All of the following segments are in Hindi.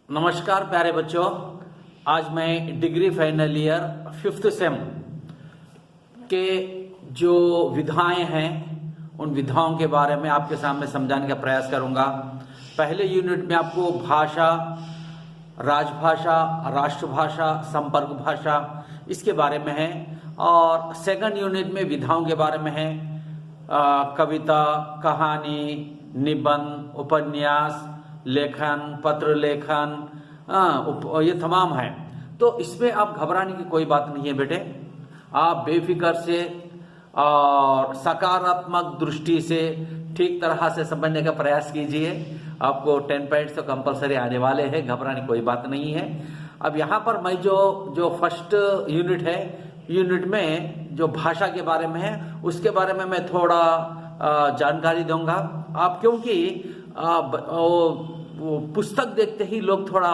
नमस्कार प्यारे बच्चों, आज मैं degree final year 5th same के जो विधाएं हैं उन विधाओं के बारे में आपके सामने समझाने का प्रयास करूंगा। पहले यूनिट में आपको भाषा, राजभाषा, राष्ट्रभाषा, संपर्क भाषा इसके बारे में है और सेकंड यूनिट में विधाओं के बारे में है। कविता, कहानी, निबंध, उपन्यास, लेखन, पत्र लेखन, ये तमाम है। तो इसमें आप घबराने की कोई बात नहीं है बेटे। आप बेफिक्र से और सकारात्मक दृष्टि से ठीक तरह से समझने का प्रयास कीजिए। आपको 10 पॉइंट्स तो कंपलसरी आने वाले हैं, घबराने की कोई बात नहीं है। अब यहाँ पर मैं जो फर्स्ट यूनिट है, यूनिट में जो भाषा के बारे में है उसके बारे में मैं थोड़ा जानकारी दूंगा। आप क्योंकि वो पुस्तक देखते ही लोग थोड़ा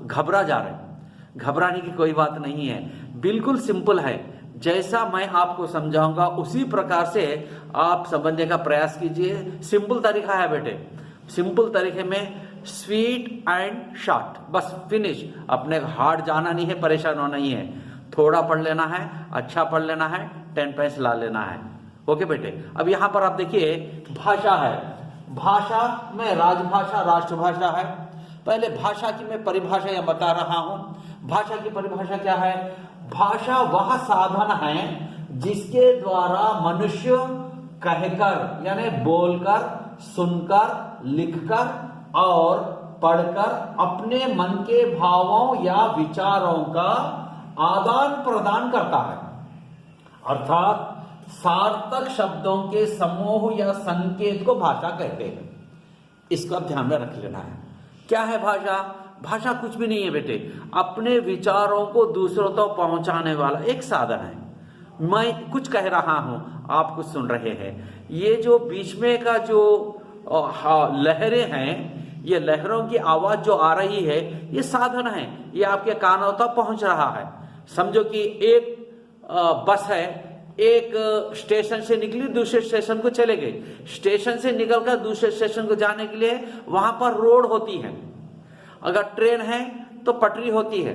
घबरा जा रहे हैं। घबराने की कोई बात नहीं है, बिल्कुल सिंपल है। जैसा मैं आपको समझाऊंगा उसी प्रकार से आप समझने का प्रयास कीजिए। सिंपल तरीका है बेटे, सिंपल तरीके में स्वीट एंड शॉर्ट, बस फिनिश। अपने हार्ड जाना नहीं है, परेशान होना नहीं है। थोड़ा पढ़ लेना है, अच्छा पढ़ लेना है, 10 पॉइंट्स ला लेना है। ओके बेटे। अब यहाँ पर आप देखिए भाषा है। भाषा में राजभाषा, राष्ट्रभाषा है। पहले भाषा की मैं परिभाषा यह बता रहा हूं। भाषा की परिभाषा क्या है? भाषा वह साधन है जिसके द्वारा मनुष्य कहकर यानी बोलकर, सुनकर, लिखकर और पढ़कर अपने मन के भावों या विचारों का आदान प्रदान करता है। अर्थात सार्थक शब्दों के समूह या संकेत को भाषा कहते हैं। इसको आप ध्यान में रख लेना है। क्या है भाषा? भाषा कुछ भी नहीं है बेटे, अपने विचारों को दूसरों तक पहुंचाने वाला एक साधन है। मैं कुछ कह रहा हूं, आप कुछ सुन रहे हैं। ये जो बीच में का जो लहरें हैं, ये लहरों की आवाज जो आ रही है, ये साधन है। ये आपके कानों तक पहुंच रहा है। समझो कि एक बस है, एक स्टेशन से निकली, दूसरे स्टेशन को चले गई। स्टेशन से निकलकर दूसरे स्टेशन को जाने के लिए वहां पर रोड होती है। अगर ट्रेन है तो पटरी होती है।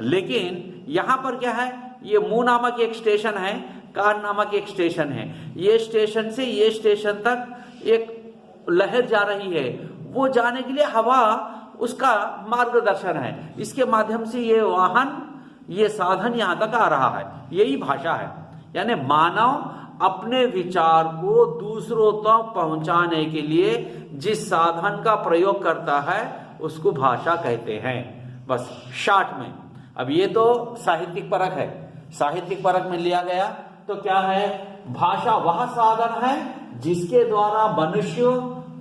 लेकिन यहां पर क्या है? ये मुंह नामक एक स्टेशन है, कान नामक एक स्टेशन है। ये स्टेशन से ये स्टेशन तक एक लहर जा रही है। वो जाने के लिए हवा उसका मार्गदर्शन है। इसके माध्यम से ये वाहन, ये साधन यहां तक आ रहा है। यही भाषा है। यानी मानव अपने विचार को दूसरों तक पहुंचाने के लिए जिस साधन का प्रयोग करता है उसको भाषा कहते हैं। बस शॉर्ट में। अब ये तो साहित्यिक परख है, साहित्यिक परख में लिया गया। तो क्या है? भाषा वह साधन है जिसके द्वारा मनुष्य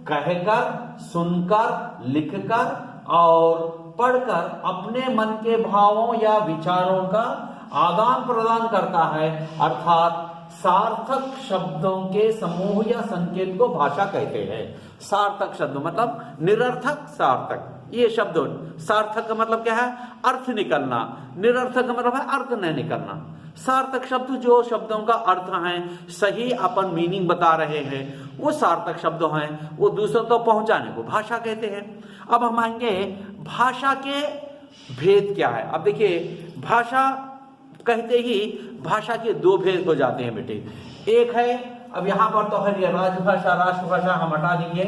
कहकर, सुनकर, लिखकर और पढ़कर अपने मन के भावों या विचारों का आदान प्रदान करता है। अर्थात सार्थक शब्दों के समूह या संकेत को भाषा कहते हैं। सार्थक शब्द मतलब निरर्थक, सार्थक। ये शब्द सार्थक का मतलब क्या है? अर्थ निकलना। निरर्थक का मतलब है अर्थ नहीं निकलना। सार्थक शब्द जो शब्दों का अर्थ है, सही अपन मीनिंग बता रहे हैं, वो सार्थक शब्द हैं। वो दूसरों तक पहुंचाने को भाषा कहते हैं। अब हम आएंगे भाषा के भेद क्या है। अब देखिए, भाषा कहते ही भाषा के दो भेद हो जाते हैं बेटे। एक है, अब यहाँ पर तो है ये राजभाषा, राष्ट्रभाषा, हम हटा देंगे।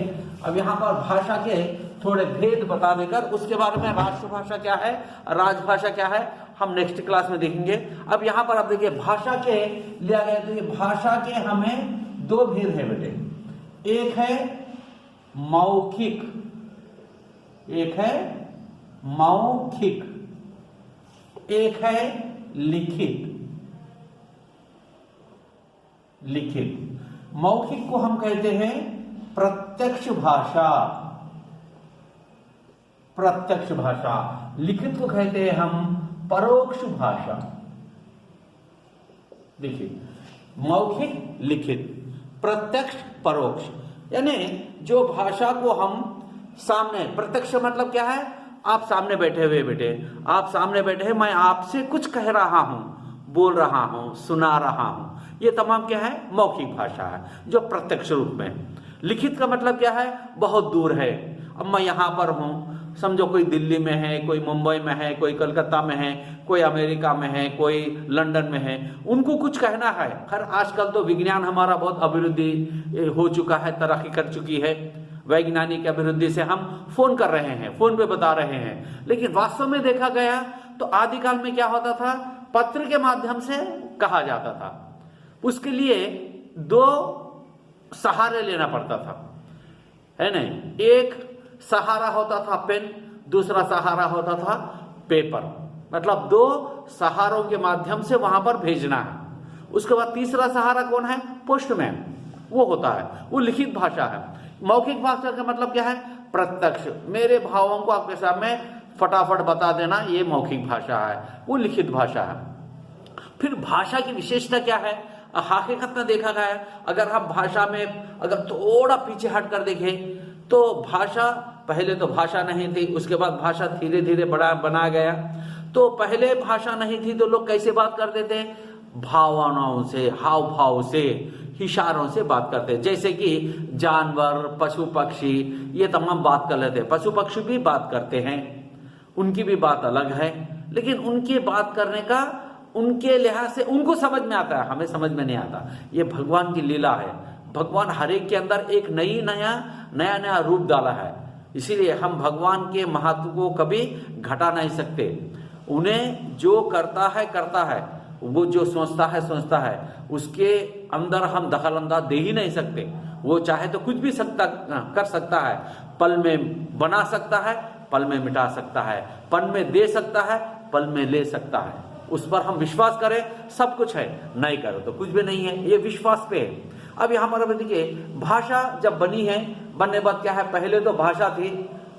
अब यहाँ पर भाषा के थोड़े भेद बता देकर उसके बारे में, राष्ट्रभाषा क्या है, राजभाषा क्या है, हम नेक्स्ट क्लास में देखेंगे। अब यहाँ पर आप देखिए भाषा के लिया गया, तो ये भाषा के हमें दो भेद है बेटे। एक है मौखिक, एक है मौखिक, एक है लिखित। लिखित मौखिक को हम कहते हैं प्रत्यक्ष भाषा, प्रत्यक्ष भाषा। लिखित को कहते हैं हम परोक्ष भाषा। देखिए, मौखिक, लिखित, प्रत्यक्ष, परोक्ष। यानी जो भाषा को हम सामने, प्रत्यक्ष मतलब क्या है? आप सामने बैठे हुए बेटे, आप सामने बैठे हैं, मैं आपसे कुछ कह रहा हूं, बोल रहा हूं, सुना रहा हूं। ये तमाम क्या है? मौखिक भाषा है जो प्रत्यक्ष रूप में। लिखित का मतलब क्या है? बहुत दूर है। अब मैं यहां पर हूं, समझो कोई दिल्ली में है, कोई मुंबई में है, कोई कलकत्ता में है, कोई अमेरिका में है, कोई लंदन में है, उनको कुछ कहना है। खैर आजकल तो विज्ञान हमारा बहुत अभिवृद्धि हो चुका है, तरक्की कर चुकी है, वैज्ञानिक अभिवृद्धि से हम फोन कर रहे हैं, फोन पे बता रहे हैं। लेकिन वास्तव में देखा गया तो आदिकाल में क्या होता था, पत्र के माध्यम से कहा जाता था। उसके लिए दो सहारे लेना पड़ता था, है नहीं। एक सहारा होता था पेन, दूसरा सहारा होता था पेपर, मतलब दो सहारों के माध्यम से वहां पर भेजना है। उसके बाद तीसरा सहारा कौन है, पोस्टमैन, वो होता है, वो लिखित भाषा है। मौखिक भाषा का मतलब क्या है, प्रत्यक्ष, मेरे भावों को आपके सामने फटाफट बता देना, ये मौखिक भाषा है, वो लिखित भाषा है। फिर भाषा की विशेषता क्या है, हकीकत में देखा गया है, अगर हम भाषा में अगर थोड़ा पीछे हट कर देखें तो भाषा, पहले तो भाषा नहीं थी, उसके बाद भाषा धीरे धीरे बना गया। तो पहले भाषा नहीं थी तो लोग कैसे बात करते थे, भावनाओं से, हाव भाव से, इशारों से बात करते, जैसे कि जानवर, पशु पक्षी, ये तमाम बात कर लेते। पशु पक्षी भी बात करते हैं, उनकी भी बात अलग है, लेकिन उनके बात करने का उनके लिहाज से उनको समझ में आता है, हमें समझ में नहीं आता। ये भगवान की लीला है, भगवान हर एक के अंदर एक नया रूप डाला है, इसीलिए हम भगवान के महत्व को कभी घटा नहीं सकते। उन्हें जो करता है, वो जो सोचता है, उसके अंदर हम दखल अंदाज दे ही नहीं सकते। वो चाहे तो कुछ भी कर सकता है, पल में बना सकता है, पल में मिटा सकता है, पल में दे सकता है, पल में ले सकता है। उस पर हम विश्वास करें, सब कुछ है, नहीं करो तो कुछ भी नहीं है, ये विश्वास पे है। अब यहाँ पर देखिए, भाषा जब बनी है, बनने बाद क्या है, पहले तो भाषा थी,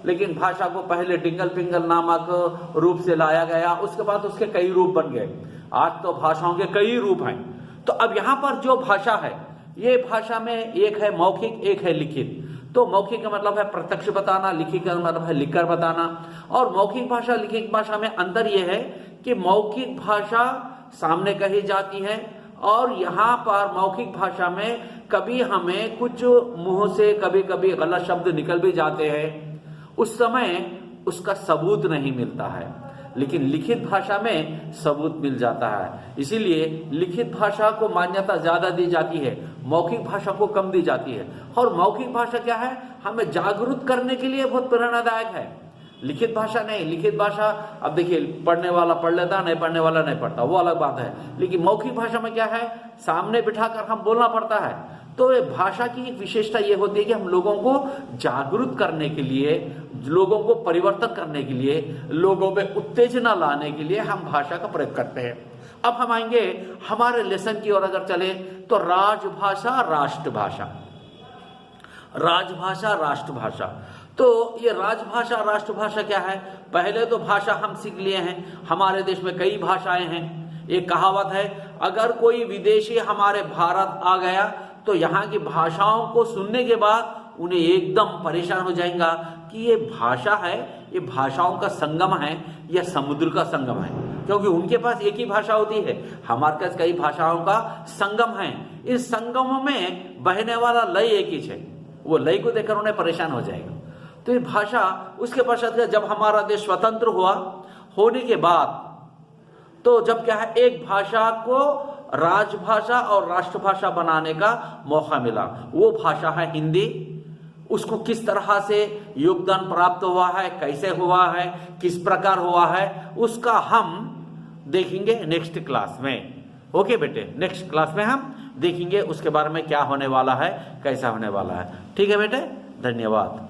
लेकिन भाषा को पहले टिंगल पिंगल नामक रूप से लाया गया, उसके बाद उसके कई रूप बन गए। आज तो भाषाओं के कई रूप हैं। तो अब यहाँ पर जो भाषा है, ये भाषा में एक है मौखिक, एक है लिखित। तो मौखिक का मतलब है प्रत्यक्ष बताना, लिखित का मतलब है लिखकर बताना। और मौखिक भाषा, लिखित भाषा में अंतर यह है कि मौखिक भाषा सामने कही जाती है, और यहाँ पर मौखिक भाषा में कभी हमें कुछ मुंह से कभी कभी गलत शब्द निकल भी जाते हैं, उस समय उसका सबूत नहीं मिलता है। लेकिन लिखित भाषा में सबूत मिल जाता है, इसीलिए लिखित भाषा को मान्यता ज्यादा दी जाती है, मौखिक भाषा को कम दी जाती है। और मौखिक भाषा क्या है, हमें जागरूक करने के लिए बहुत प्रेरणादायक है, लिखित भाषा नहीं। लिखित भाषा अब देखिए, पढ़ने वाला पढ़ लेता, नहीं पढ़ने वाला नहीं पढ़ता, वो अलग बात है। लेकिन मौखिक भाषा में क्या है, सामने बिठाकर हम बोलना पड़ता है। तो ये भाषा की एक विशेषता ये होती है कि हम लोगों को जागरूक करने के लिए, लोगों को परिवर्तन करने के लिए, लोगों में उत्तेजना लाने के लिए हम भाषा का प्रयोग करते हैं। अब हम आएंगे हमारे लेसन की ओर अगर चले तो राजभाषा, राष्ट्रभाषा, राजभाषा, राष्ट्रभाषा। तो ये राजभाषा, राष्ट्रभाषा क्या है, पहले तो भाषा हम सीख लिए हैं, हमारे देश में कई भाषाएं हैं। एक कहावत है, अगर कोई विदेशी हमारे भारत आ गया तो यहाँ की भाषाओं को सुनने के बाद उन्हें एकदम परेशान हो जाएगा कि ये भाषा है, ये भाषाओं का संगम है या समुद्र का संगम है, क्योंकि उनके पास एक ही भाषा होती है, हमारे पास कई भाषाओं का संगम है। इस संगम में बहने वाला लय एक ही है, वो लय को देखकर उन्हें परेशान हो जाएगा। तो ये भाषा, उसके पश्चात जब हमारा देश स्वतंत्र हुआ, होने के बाद तो जब क्या है, एक भाषा को राजभाषा और राष्ट्रभाषा बनाने का मौका मिला, वो भाषा है हिंदी। उसको किस तरह से योगदान प्राप्त हुआ है, कैसे हुआ है, किस प्रकार हुआ है, उसका हम देखेंगे नेक्स्ट क्लास में। ओके बेटे, नेक्स्ट क्लास में हम देखेंगे उसके बारे में क्या होने वाला है, कैसा होने वाला है। ठीक है बेटे, धन्यवाद।